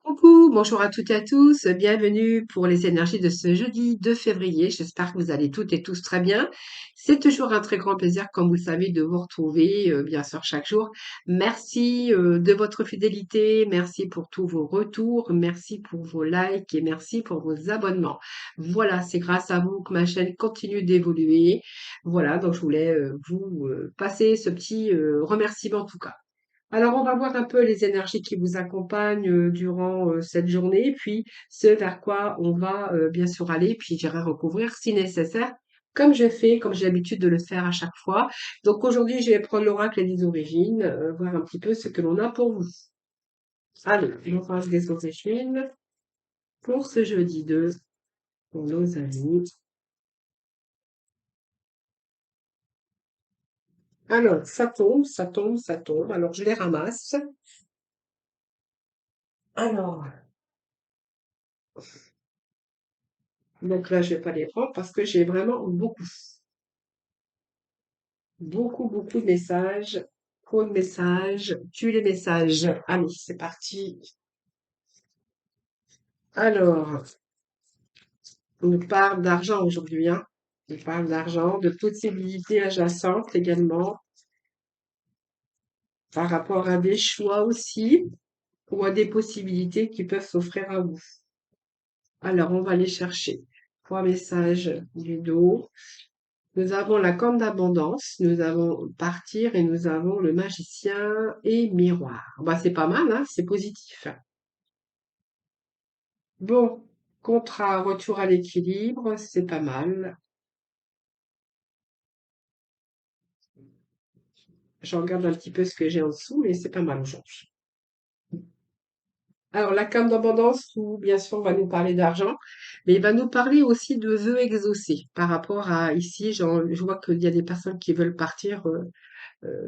Coucou, bonjour à toutes et à tous, bienvenue pour les énergies de ce jeudi 2 février. J'espère que vous allez toutes et tous très bien. C'est toujours un très grand plaisir, comme vous le savez, de vous retrouver, bien sûr, chaque jour. Merci de votre fidélité, merci pour tous vos retours, merci pour vos likes et merci pour vos abonnements. Voilà, c'est grâce à vous que ma chaîne continue d'évoluer. Voilà, donc je voulais vous passer ce petit remerciement en tout cas. Alors, on va voir un peu les énergies qui vous accompagnent durant cette journée, puis ce vers quoi on va bien sûr aller, puis j'irai recouvrir si nécessaire, comme je fais, comme j'ai l'habitude de le faire à chaque fois. Donc aujourd'hui, je vais prendre l'oracle des origines, voir un petit peu ce que l'on a pour vous. Allez, l'oracle des origines pour ce jeudi 2, pour nos amis. Alors, ça tombe, ça tombe, ça tombe. Alors, je les ramasse. Alors, donc là, je vais pas les prendre parce que j'ai vraiment beaucoup. Beaucoup de messages. Trop de messages. Tue les messages. Allez, c'est parti. Alors, on nous parle d'argent aujourd'hui, hein. On parle d'argent, de possibilités adjacentes également, par rapport à des choix aussi, ou à des possibilités qui peuvent s'offrir à vous. Alors, on va les chercher. Trois messages du dos. Nous avons la corne d'abondance, nous avons partir et nous avons le magicien et miroir. Bah, c'est pas mal, hein, c'est positif. Bon, contrat, retour à l'équilibre, c'est pas mal. Je regarde un petit peu ce que j'ai en dessous, mais c'est pas mal aujourd'hui. Alors, la carte d'abondance, où bien sûr, on va nous parler d'argent, mais il va nous parler aussi de vœux exaucés par rapport à ici, je vois qu'il y a des personnes qui veulent partir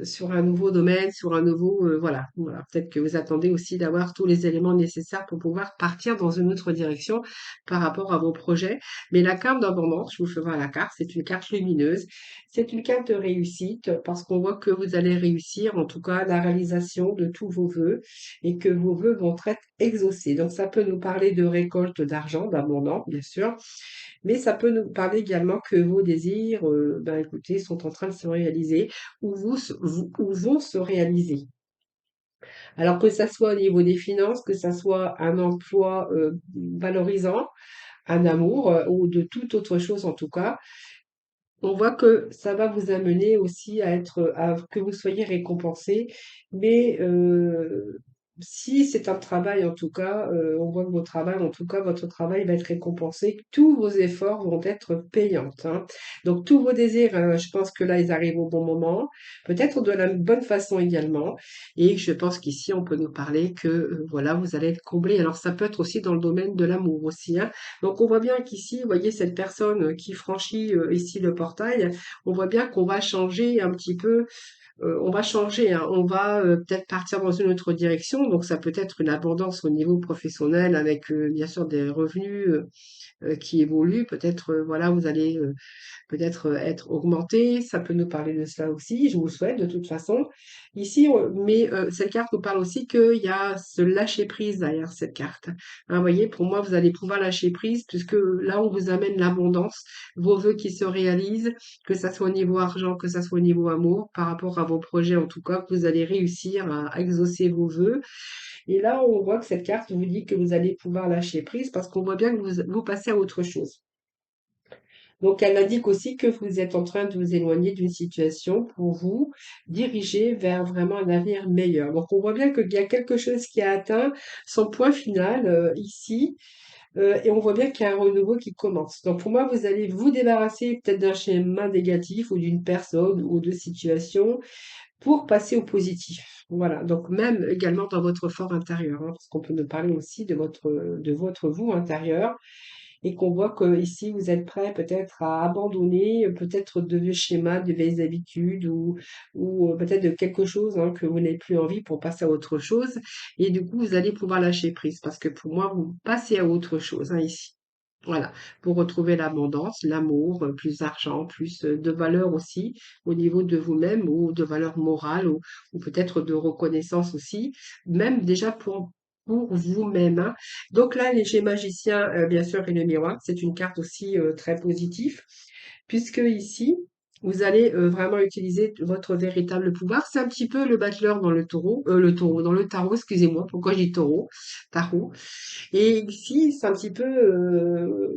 sur un nouveau domaine, sur un nouveau, voilà. Peut-être que vous attendez aussi d'avoir tous les éléments nécessaires pour pouvoir partir dans une autre direction par rapport à vos projets. Mais la carte d'abondance, je vous fais voir la carte, c'est une carte lumineuse. C'est une carte de réussite parce qu'on voit que vous allez réussir, en tout cas, la réalisation de tous vos vœux et que vos vœux vont être exaucés. Donc, ça peut nous parler de récolte d'argent, d'abondance, bien sûr, mais ça peut nous parler également que vos désirs, ben, écoutez, sont en train de se réaliser ou vont se réaliser. Alors que ça soit au niveau des finances, que ça soit un emploi valorisant, un amour ou de toute autre chose en tout cas, on voit que ça va vous amener aussi à que vous soyez récompensé, mais si c'est un travail en tout cas, on voit que votre travail va être récompensé, tous vos efforts vont être payants, hein. Donc tous vos désirs, je pense que là, ils arrivent au bon moment, peut-être de la bonne façon également, et je pense qu'ici, on peut nous parler que, voilà, vous allez être comblé. Alors ça peut être aussi dans le domaine de l'amour aussi, hein. Donc on voit bien qu'ici, vous voyez cette personne qui franchit ici le portail, on voit bien qu'on va changer un petit peu, on va changer, hein, on va peut-être partir dans une autre direction. Donc ça peut être une abondance au niveau professionnel avec bien sûr des revenus qui évoluent. Peut-être voilà, vous allez peut-être être augmenté. Ça peut nous parler de cela aussi. Je vous le souhaite de toute façon. Ici, mais cette carte nous parle aussi qu'il y a ce lâcher prise derrière cette carte. Hein, vous voyez, pour moi, vous allez pouvoir lâcher prise puisque là, on vous amène l'abondance, vos vœux qui se réalisent, que ça soit au niveau argent, que ça soit au niveau amour, par rapport à vos projets en tout cas, que vous allez réussir à exaucer vos vœux. Et là, on voit que cette carte vous dit que vous allez pouvoir lâcher prise parce qu'on voit bien que vous passez à autre chose. Donc, elle indique aussi que vous êtes en train de vous éloigner d'une situation pour vous diriger vers vraiment un avenir meilleur. Donc, on voit bien qu'il y a quelque chose qui a atteint son point final ici, et on voit bien qu'il y a un renouveau qui commence. Donc, pour moi, vous allez vous débarrasser peut-être d'un schéma négatif ou d'une personne ou de situation pour passer au positif. Voilà, donc même également dans votre fort intérieur, hein, parce qu'on peut nous parler aussi de votre vous intérieur et qu'on voit que ici vous êtes prêt peut-être à abandonner peut-être de vieux schémas, de vieilles habitudes ou peut-être de quelque chose hein, que vous n'avez plus envie pour passer à autre chose. Et du coup, vous allez pouvoir lâcher prise parce que pour moi, vous passez à autre chose hein, ici. Voilà, pour retrouver l'abondance, l'amour, plus d'argent, plus de valeur aussi au niveau de vous-même ou de valeur morale ou peut-être de reconnaissance aussi, même déjà pour pour vous-même, hein. Donc là, les chez magicien, bien sûr, et le miroir, c'est une carte aussi très positive, puisque ici, vous allez vraiment utiliser votre véritable pouvoir. C'est un petit peu le battleur dans le taureau, dans le tarot, excusez-moi, pourquoi j'ai taureau, tarot. Et ici, c'est un petit peu,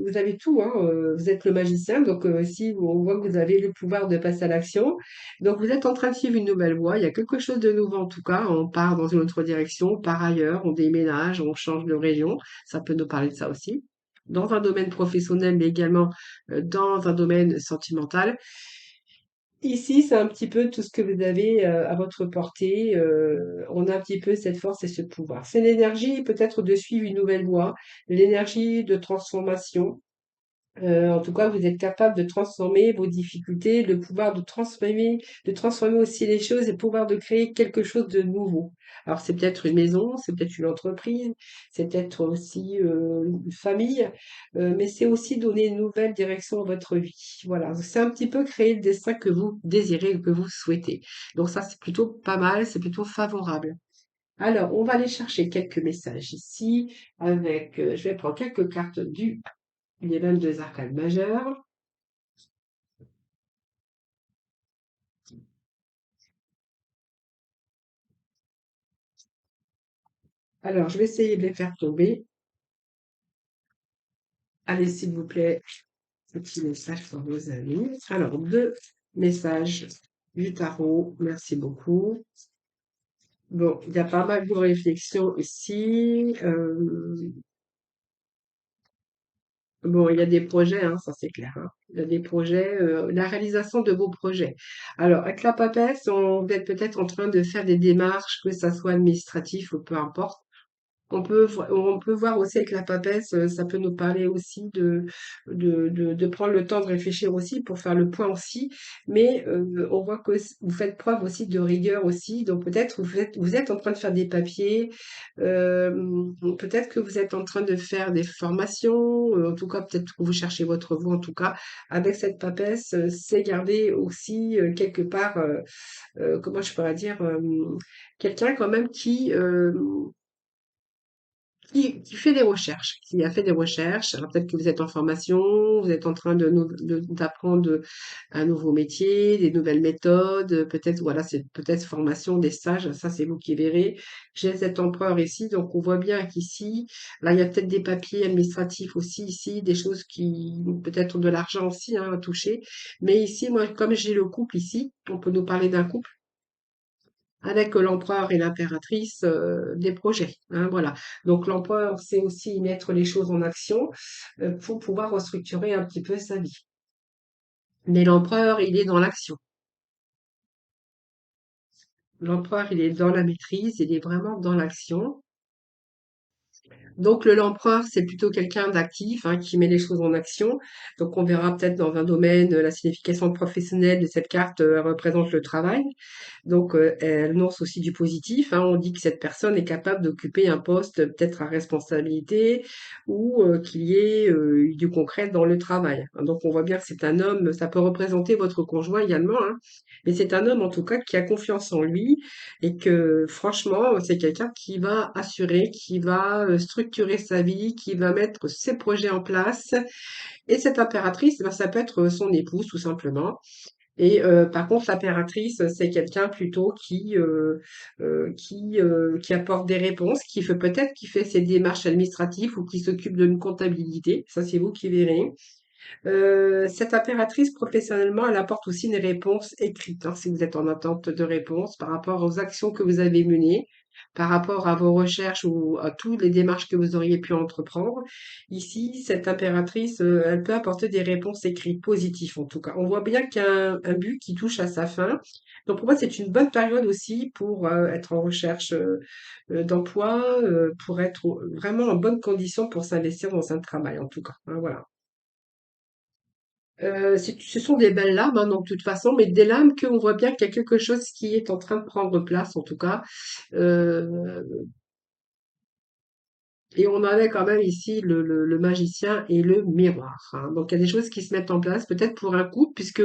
vous avez tout, hein, vous êtes le magicien, donc ici, on voit que vous avez le pouvoir de passer à l'action. Donc vous êtes en train de suivre une nouvelle voie, il y a quelque chose de nouveau en tout cas, on part dans une autre direction, par ailleurs, on déménage, on change de région, ça peut nous parler de ça aussi. Dans un domaine professionnel, mais également dans un domaine sentimental. Ici, c'est un petit peu tout ce que vous avez à votre portée. On a un petit peu cette force et ce pouvoir. C'est l'énergie peut-être de suivre une nouvelle voie, l'énergie de transformation. En tout cas, vous êtes capable de transformer vos difficultés, le pouvoir de transformer aussi les choses et le pouvoir de créer quelque chose de nouveau. Alors, c'est peut-être une maison, c'est peut-être une entreprise, c'est peut-être aussi une famille, mais c'est aussi donner une nouvelle direction à votre vie. Voilà, c'est un petit peu créer le destin que vous désirez, que vous souhaitez. Donc ça, c'est plutôt pas mal, c'est plutôt favorable. Alors, on va aller chercher quelques messages ici avec, je vais prendre quelques cartes du les 22 arcades majeures. Alors, je vais essayer de les faire tomber. Allez, s'il vous plaît, petit message pour vos amis. Alors, deux messages du tarot. Merci beaucoup. Bon, il y a pas mal de réflexions ici. Bon, il y a des projets, hein, ça c'est clair, hein. Il y a des projets, la réalisation de vos projets. Alors, avec la papesse, on va être peut-être en train de faire des démarches, que ça soit administratif ou peu importe. On peut voir aussi avec la papesse, ça peut nous parler aussi de prendre le temps de réfléchir aussi pour faire le point aussi. Mais on voit que vous faites preuve aussi de rigueur aussi. Donc peut-être vous êtes en train de faire des papiers, peut-être que vous êtes en train de faire des formations, en tout cas peut-être que vous cherchez votre voie. En tout cas, avec cette papesse, c'est garder aussi quelque part, comment je pourrais dire, quelqu'un quand même qui fait des recherches, qui a fait des recherches. Alors peut-être que vous êtes en formation, vous êtes en train d'apprendre un nouveau métier, des nouvelles méthodes, peut-être, voilà, c'est peut-être formation, des stages, ça c'est vous qui verrez. J'ai cet empereur ici, donc on voit bien qu'ici, là il y a peut-être des papiers administratifs aussi ici, des choses qui, peut-être de l'argent aussi hein, à toucher. Mais ici, moi, comme j'ai le couple ici, on peut nous parler d'un couple avec l'empereur et l'impératrice des projets, hein, voilà. Donc l'empereur, c'est aussi mettre les choses en action pour pouvoir restructurer un petit peu sa vie. Mais l'empereur, il est dans l'action. L'empereur, il est dans la maîtrise, il est vraiment dans l'action. Donc l'empereur, c'est plutôt quelqu'un d'actif, hein, qui met les choses en action. Donc on verra peut-être dans un domaine, la signification professionnelle de cette carte représente le travail. Donc, elle annonce aussi du positif, hein. On dit que cette personne est capable d'occuper un poste peut-être à responsabilité ou qu'il y ait du concret dans le travail. Donc, on voit bien que c'est un homme, ça peut représenter votre conjoint également, hein. Mais c'est un homme en tout cas qui a confiance en lui et que franchement, c'est quelqu'un qui va assurer, qui va structurer sa vie, qui va mettre ses projets en place. Et cette impératrice, ben, ça peut être son épouse tout simplement. Et par contre, l'impératrice, c'est quelqu'un plutôt qui apporte des réponses, qui fait ses démarches administratives ou qui s'occupe d'une comptabilité. Ça, c'est vous qui verrez. Cette impératrice, professionnellement, elle apporte aussi une réponse écrite, hein, si vous êtes en attente de réponse par rapport aux actions que vous avez menées, par rapport à vos recherches ou à toutes les démarches que vous auriez pu entreprendre. Ici, cette impératrice, elle peut apporter des réponses écrites positives, en tout cas. On voit bien qu'il y a un but qui touche à sa fin. Donc, pour moi, c'est une bonne période aussi pour être en recherche d'emploi, pour être vraiment en bonne condition pour s'investir dans un travail, en tout cas, hein, voilà. Ce sont des belles lames, hein, donc de toute façon, mais des lames qu'on voit bien qu'il y a quelque chose qui est en train de prendre place, en tout cas. Euh, Et on avait quand même ici le magicien et le miroir, hein. Donc il y a des choses qui se mettent en place, peut-être pour un couple, puisque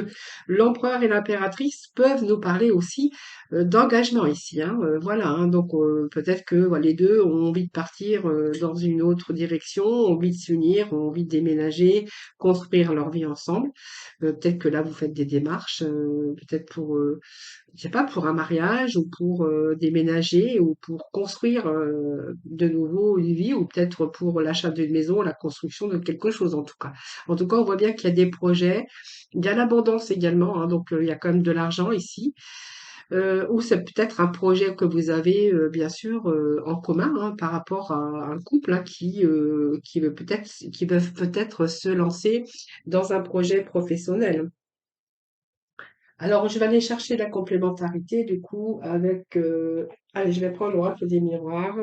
l'empereur et l'impératrice peuvent nous parler aussi d'engagement ici, hein. Voilà, hein. Donc peut-être que voilà, les deux ont envie de partir dans une autre direction, ont envie de s'unir, ont envie de déménager, construire leur vie ensemble. Peut-être que là, vous faites des démarches, peut-être pour je sais pas, pour un mariage ou pour déménager ou pour construire de nouveau une vie ou peut-être pour l'achat d'une maison, la construction de quelque chose en tout cas. En tout cas, on voit bien qu'il y a des projets, il y a l'abondance également, hein, donc il y a quand même de l'argent ici. Ou c'est peut-être un projet que vous avez bien sûr en commun hein, par rapport à un couple hein, qui veut peut-être se lancer dans un projet professionnel. Alors, je vais aller chercher la complémentarité, du coup, avec... allez, je vais prendre l'oracle des miroirs.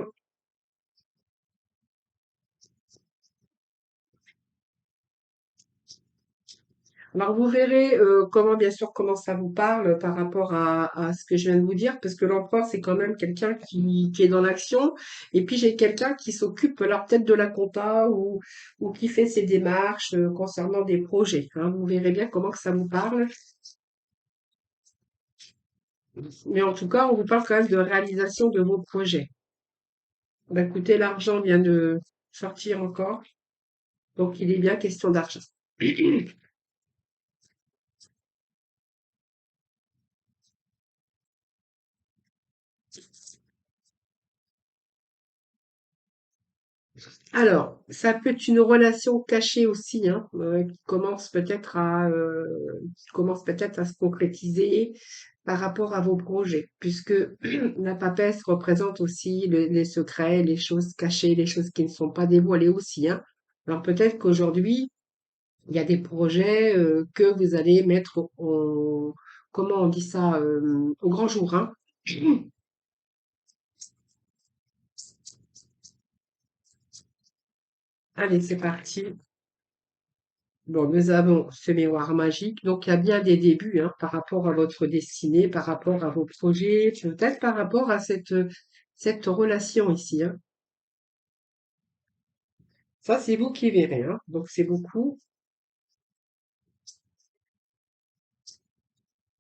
Alors, vous verrez comment, bien sûr, comment ça vous parle par rapport à ce que je viens de vous dire, parce que l'empereur, c'est quand même quelqu'un qui est dans l'action. Et puis, j'ai quelqu'un qui s'occupe, alors peut-être de la compta ou qui fait ses démarches concernant des projets, hein. Vous verrez bien comment que ça vous parle. Mais en tout cas, on vous parle quand même de réalisation de vos projets. Bah, écoutez, l'argent vient de sortir encore. Donc, il est bien question d'argent. Alors, ça peut être une relation cachée aussi, hein, qui commence peut-être à se concrétiser par rapport à vos projets, puisque la papesse représente aussi les secrets, les choses cachées, les choses qui ne sont pas dévoilées aussi, hein. Alors peut-être qu'aujourd'hui, il y a des projets que vous allez mettre comment on dit ça, au grand jour, hein. Allez, c'est parti. Bon, nous avons ce miroir magique, donc il y a bien des débuts hein, par rapport à votre destinée, par rapport à vos projets, peut-être par rapport à cette relation ici, hein. Ça, c'est vous qui verrez, hein. Donc c'est beaucoup.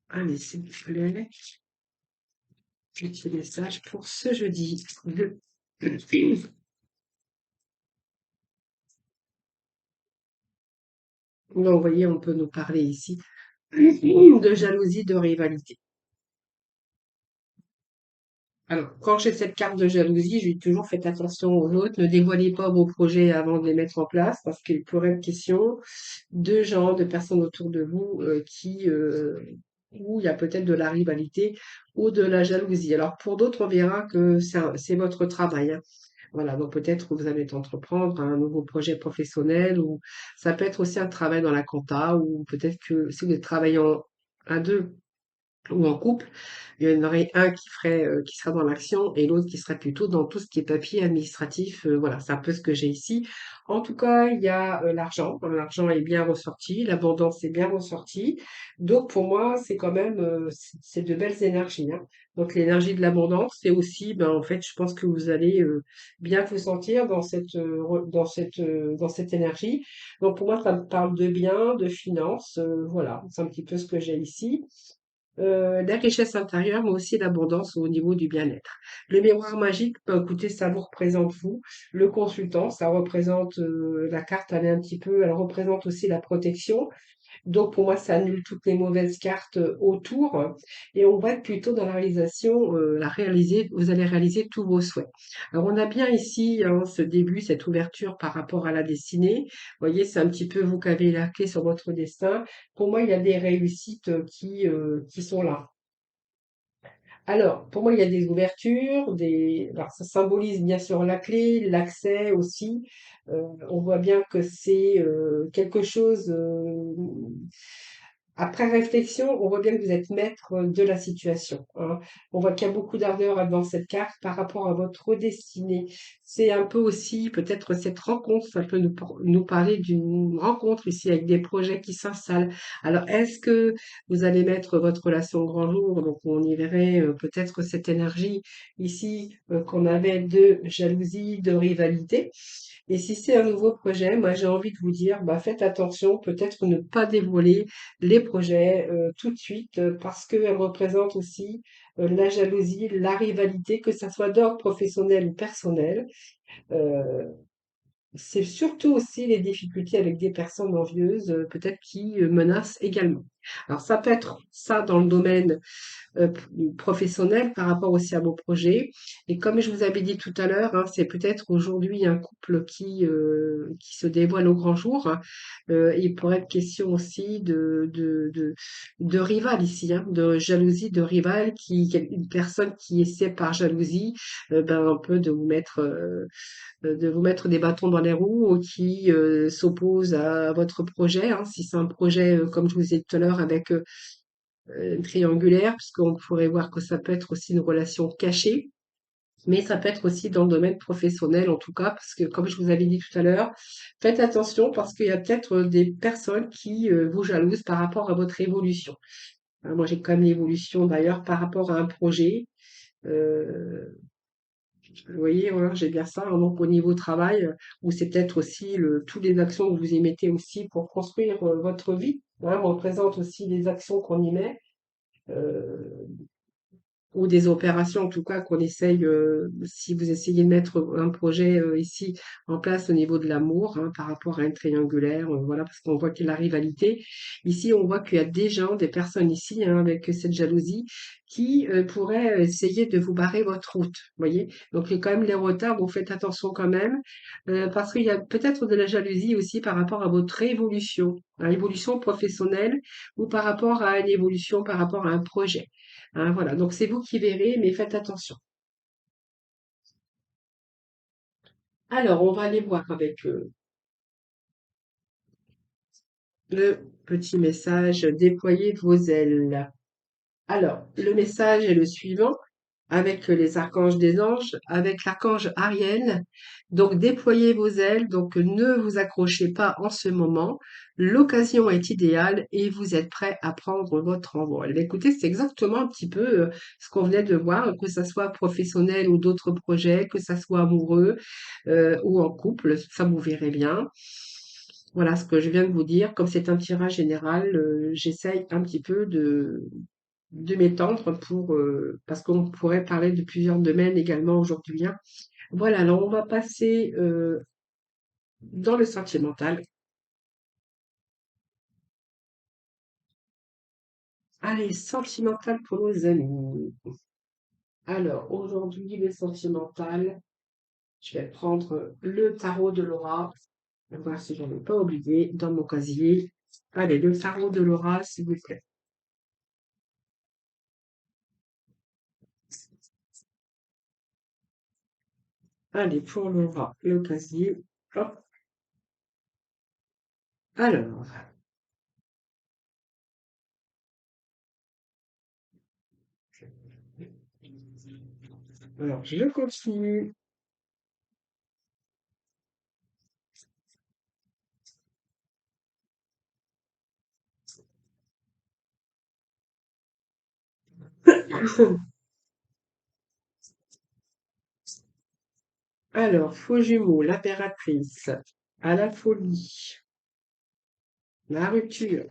Allez, s'il vous plaît, petit message pour ce jeudi. Donc, vous voyez, on peut nous parler ici de jalousie, de rivalité. Alors, quand j'ai cette carte de jalousie, je dis toujours faites attention aux autres, ne dévoilez pas vos projets avant de les mettre en place, parce qu'il pourrait être question de gens, de personnes autour de vous où il y a peut-être de la rivalité ou de la jalousie. Alors, pour d'autres, on verra que c'est votre travail, hein. Voilà, donc peut-être que vous allez entreprendre un nouveau projet professionnel ou ça peut être aussi un travail dans la compta ou peut-être que si vous êtes travaillant à deux ou en couple, il y en aurait un qui sera dans l'action et l'autre qui serait plutôt dans tout ce qui est papier administratif. Voilà, c'est un peu ce que j'ai ici. En tout cas, il y a l'argent. L'argent est bien ressorti, l'abondance est bien ressortie. Donc pour moi, c'est quand même c'est de belles énergies, hein. Donc l'énergie de l'abondance, c'est aussi, ben en fait, je pense que vous allez bien vous sentir dans dans cette énergie. Donc pour moi, ça me parle de bien, de finances. Voilà, c'est un petit peu ce que j'ai ici la richesse intérieure, mais aussi l'abondance au niveau du bien-être. Le miroir magique, bah, écoutez, ça vous représente vous. Le consultant, ça représente la carte, elle est un petit peu, elle représente aussi la protection. Donc pour moi, ça annule toutes les mauvaises cartes autour et on va être plutôt dans la réalisation, vous allez réaliser tous vos souhaits. Alors on a bien ici hein, ce début, cette ouverture par rapport à la destinée. Vous voyez, c'est un petit peu vous qui avez la clé sur votre destin. Pour moi, il y a des réussites qui sont là. Alors, pour moi, il y a des ouvertures, alors ça symbolise bien sûr la clé, l'accès aussi. On voit bien que c'est quelque chose après réflexion, on voit bien que vous êtes maître de la situation, hein. On voit qu'il y a beaucoup d'ardeur dans cette carte par rapport à votre destinée. C'est un peu aussi peut-être cette rencontre, ça peut nous parler d'une rencontre ici avec des projets qui s'installent. Alors, est-ce que vous allez mettre votre relation au grand jour? Donc, on y verrait peut-être cette énergie ici qu'on avait de jalousie, de rivalité. Et si c'est un nouveau projet, moi j'ai envie de vous dire, bah, faites attention, peut-être ne pas dévoiler les projets tout de suite, parce qu'elles représentent aussi la jalousie, la rivalité, que ça soit d'ordre professionnel ou personnel. Euh, c'est surtout aussi les difficultés avec des personnes envieuses, peut-être qui menacent également. Alors ça peut être ça dans le domaine professionnel par rapport aussi à vos projets. Et comme je vous avais dit tout à l'heure, hein, c'est peut-être aujourd'hui un couple qui se dévoile au grand jour, hein. Il pourrait être question aussi de rival ici, hein, de jalousie, de rival, une personne qui essaie par jalousie ben, un peu de vous mettre des bâtons dans les roues ou qui s'oppose à votre projet, hein. Si c'est un projet, comme je vous ai dit tout à l'heure, avec triangulaire, puisqu'on pourrait voir que ça peut être aussi une relation cachée, mais ça peut être aussi dans le domaine professionnel en tout cas, parce que comme je vous avais dit tout à l'heure, faites attention parce qu'il y a peut-être des personnes qui vous jalousent par rapport à votre évolution. Moi, j'ai quand même l'évolution d'ailleurs par rapport à un projet. Euh, Vous voyez, voilà, j'ai bien ça, hein. Donc au niveau travail, où c'est peut-être aussi toutes les actions que vous y mettez aussi pour construire votre vie, hein, on représente aussi les actions qu'on y met. Euh, ou des opérations en tout cas qu'on essaye, si vous essayez de mettre un projet ici en place au niveau de l'amour, hein, par rapport à un triangulaire, voilà, parce qu'on voit qu'il y a la rivalité. Ici, on voit qu'il y a des gens, des personnes ici, hein, avec cette jalousie, qui pourraient essayer de vous barrer votre route, voyez. Donc, il y a quand même les retards, donc faites attention quand même, parce qu'il y a peut-être de la jalousie aussi par rapport à votre évolution, à l'évolution professionnelle ou par rapport à une évolution par rapport à un projet. Hein, voilà, donc c'est vous qui verrez, mais faites attention. Alors, on va aller voir avec le petit message, déployez vos ailes. Alors, le message est le suivant, avec les archanges des anges, avec l'archange Ariel. Donc, déployez vos ailes, donc ne vous accrochez pas en ce moment. L'occasion est idéale et vous êtes prêt à prendre votre envol. Eh écoutez, c'est exactement un petit peu ce qu'on venait de voir, que ça soit professionnel ou d'autres projets, que ça soit amoureux ou en couple, ça vous verrez bien. Voilà ce que je viens de vous dire. Comme c'est un tirage général, j'essaye un petit peu de m'étendre parce qu'on pourrait parler de plusieurs domaines également aujourd'hui, hein. Voilà, alors on va passer dans le sentimental. Allez, sentimental pour nos amis. Alors, aujourd'hui, le sentimental, je vais prendre le tarot de Laura. On va voir si j'en ai pas oublié dans mon casier. Allez, le tarot de Laura, s'il vous plaît. Allez, pour Laura, le casier. Hop. Alors, je continue. Alors, faux jumeaux, l'impératrice, à la folie, la rupture,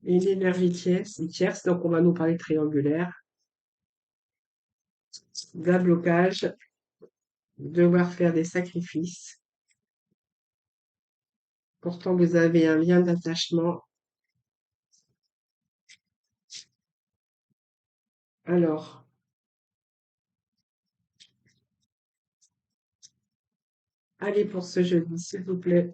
une énergie tierce, donc on va nous parler triangulaire, d'un blocage, devoir faire des sacrifices. Pourtant, vous avez un lien d'attachement. Alors, allez pour ce jeudi, s'il vous plaît.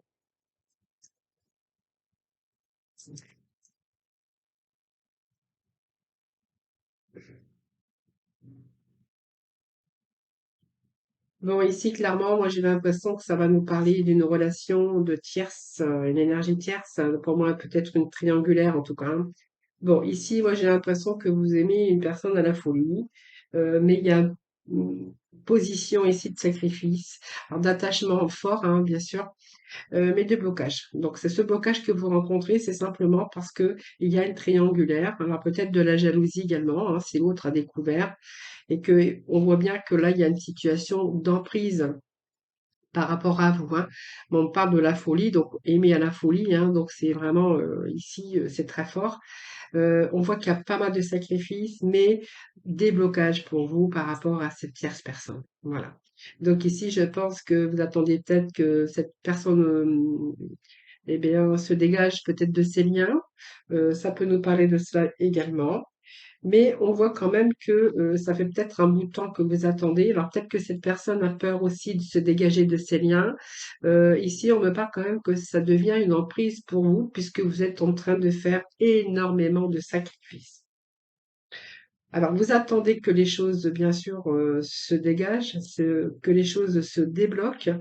Bon, ici, clairement, moi, j'ai l'impression que ça va nous parler d'une relation de tierce, une énergie tierce. Pour moi, peut-être une triangulaire, en tout cas, hein. Bon, ici, moi, j'ai l'impression que vous aimez une personne à la folie, mais il y a une position ici de sacrifice, alors d'attachement fort, hein, bien sûr, mais de blocage. Donc, c'est ce blocage que vous rencontrez, c'est simplement parce que il y a une triangulaire, alors peut-être de la jalousie également, hein, si l'autre a découvert, et que on voit bien que là, il y a une situation d'emprise par rapport à vous, hein. Mais on parle de la folie, donc aimer à la folie, hein, donc c'est vraiment ici, c'est très fort. On voit qu'il y a pas mal de sacrifices, mais des blocages pour vous par rapport à cette tierce personne. Voilà. Donc ici, je pense que vous attendez peut-être que cette personne, eh bien, se dégage peut-être de ses liens. Ça peut nous parler de cela également. Mais on voit quand même que ça fait peut-être un bout de temps que vous attendez. Alors peut-être que cette personne a peur aussi de se dégager de ses liens. Ici, on me parle quand même que ça devient une emprise pour vous puisque vous êtes en train de faire énormément de sacrifices. Alors vous attendez que les choses, bien sûr, se dégagent, que les choses se débloquent.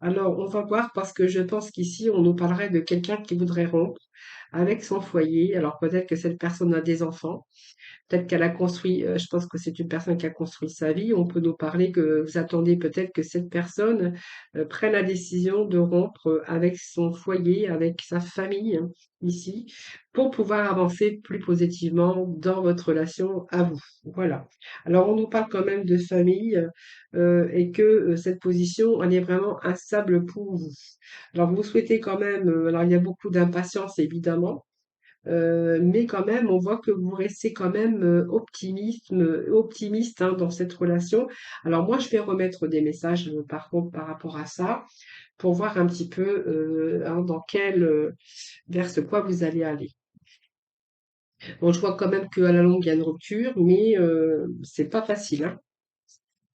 Alors on va voir parce que je pense qu'ici, on nous parlerait de quelqu'un qui voudrait rompre avec son foyer. Alors peut-être que cette personne a des enfants. Peut-être qu'elle a construit, je pense que c'est une personne qui a construit sa vie. On peut nous parler que vous attendez peut-être que cette personne prenne la décision de rompre avec son foyer, avec sa famille, hein, ici, pour pouvoir avancer plus positivement dans votre relation à vous. Voilà. Alors, on nous parle quand même de famille et que cette position, elle est vraiment instable pour vous. Alors, vous souhaitez quand même, alors il y a beaucoup d'impatience évidemment, mais quand même, on voit que vous restez quand même optimiste hein, dans cette relation. Alors moi, je vais remettre des messages par contre par rapport à ça pour voir un petit peu hein, vers ce quoi vous allez aller. Bon, je vois quand même qu'à la longue, il y a une rupture, mais c'est pas facile, hein.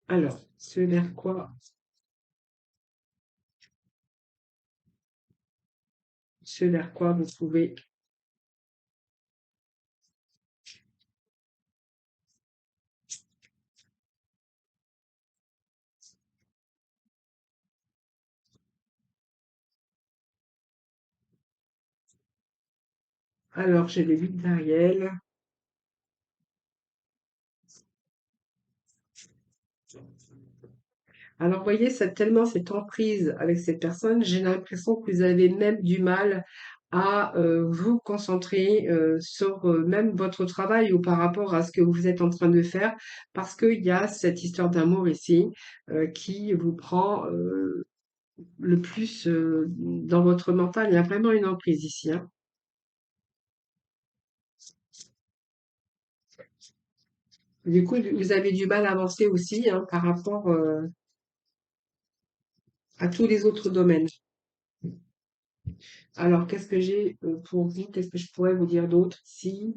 Alors, ce vers quoi vous pouvez. Alors, j'ai les 8 d'Ariel. Alors, vous voyez, c'est tellement cette emprise avec cette personne, j'ai l'impression que vous avez même du mal à vous concentrer sur même votre travail ou par rapport à ce que vous êtes en train de faire, parce qu'il y a cette histoire d'amour ici qui vous prend le plus dans votre mental. Il y a vraiment une emprise ici, hein. Du coup, vous avez du mal à avancer aussi hein, par rapport à tous les autres domaines. Alors, qu'est-ce que j'ai pour vous? Qu'est-ce que je pourrais vous dire d'autre? Si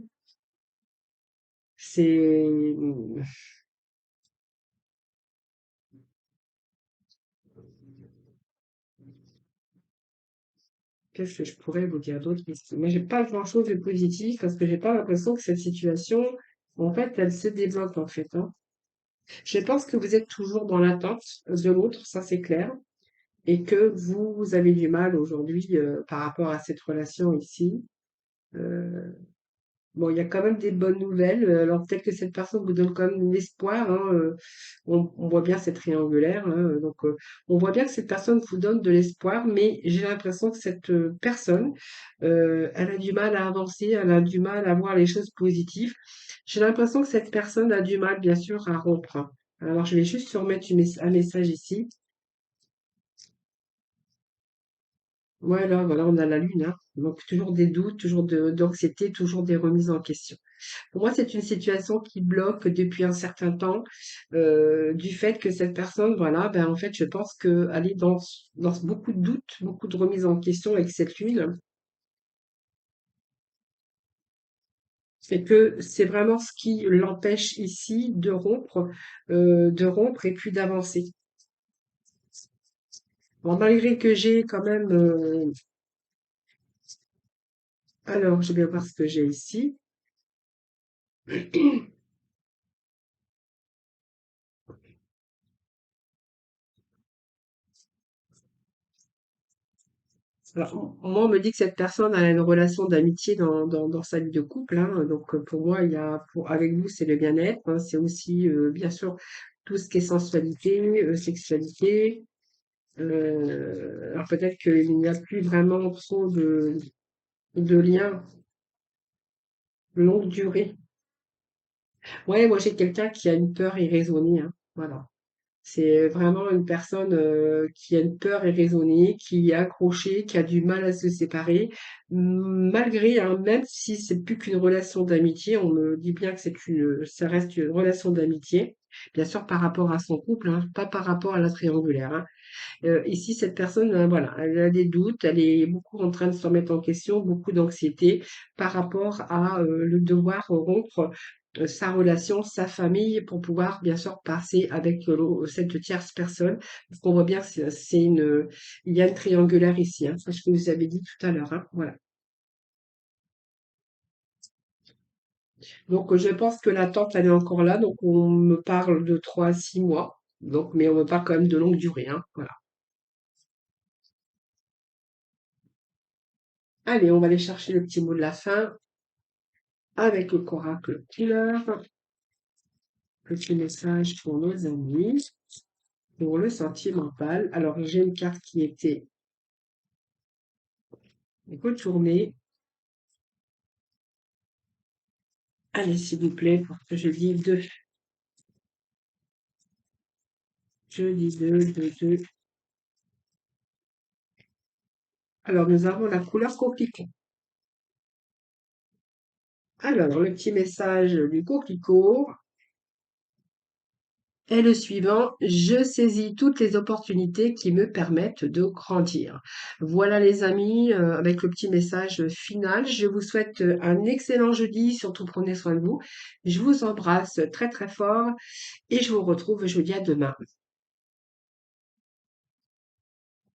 c'est qu'est-ce que je pourrais vous dire d'autre ici? Mais j'ai pas grand-chose de positif parce que j'ai pas l'impression que cette situation, en fait, elle se débloque en fait, hein. Je pense que vous êtes toujours dans l'attente de l'autre, ça c'est clair, et que vous avez du mal aujourd'hui par rapport à cette relation ici. Euh, Bon, il y a quand même des bonnes nouvelles. Alors peut-être que cette personne vous donne quand même l'espoir, hein, on voit bien c'est triangulaire, hein, donc on voit bien que cette personne vous donne de l'espoir, mais j'ai l'impression que cette personne, elle a du mal à avancer, elle a du mal à voir les choses positives. J'ai l'impression que cette personne a du mal, bien sûr, à rompre, hein. Alors je vais juste remettre un message ici. Voilà, on a la lune, hein. Donc toujours des doutes, d'anxiété, toujours des remises en question. Pour moi, c'est une situation qui bloque depuis un certain temps, du fait que cette personne, voilà, ben, en fait, je pense qu'elle est dans beaucoup de doutes, beaucoup de remises en question avec cette lune, et que c'est vraiment ce qui l'empêche ici de rompre et puis d'avancer. Bon, malgré que j'ai quand même, alors, je vais voir ce que j'ai ici. Alors, moi, on me dit que cette personne a une relation d'amitié dans sa vie de couple, hein. Donc, pour moi, avec vous, c'est le bien-être, hein. C'est aussi, bien sûr, tout ce qui est sensualité, sexualité. Alors, peut-être qu'il n'y a plus vraiment trop de liens longue durée. Ouais, moi, j'ai quelqu'un qui a une peur irraisonnée, hein. Voilà. C'est vraiment une personne qui a une peur irraisonnée, qui est accrochée, qui a du mal à se séparer, malgré, hein, même si c'est plus qu'une relation d'amitié, on me dit bien que ça reste une relation d'amitié, bien sûr par rapport à son couple, hein, pas par rapport à la triangulaire, hein. Ici, cette personne, voilà, elle a des doutes, elle est beaucoup en train de se remettre en question, beaucoup d'anxiété par rapport à le devoir rompre sa relation, sa famille, pour pouvoir bien sûr passer avec cette tierce personne. Parce qu'on voit bien que il y a une triangulaire ici, hein, c'est ce que vous avez dit tout à l'heure, hein, voilà. Donc, je pense que l'attente, elle est encore là. Donc, on me parle de 3 à 6 mois. Donc, mais on me parle quand même de longue durée, hein, voilà. Allez, on va aller chercher le petit mot de la fin avec le coracle couleur. Petit message pour nos amis, pour le sentimental. Alors, j'ai une carte qui était retournée. Allez, s'il vous plaît, pour que je dise deux. Je dis deux, deux, deux. Alors, nous avons la couleur coquelicot. Alors, le petit message du coquelicot est le suivant. Je saisis toutes les opportunités qui me permettent de grandir. Voilà les amis, avec le petit message final. Je vous souhaite un excellent jeudi. Surtout prenez soin de vous. Je vous embrasse très très fort et je vous retrouve jeudi à demain.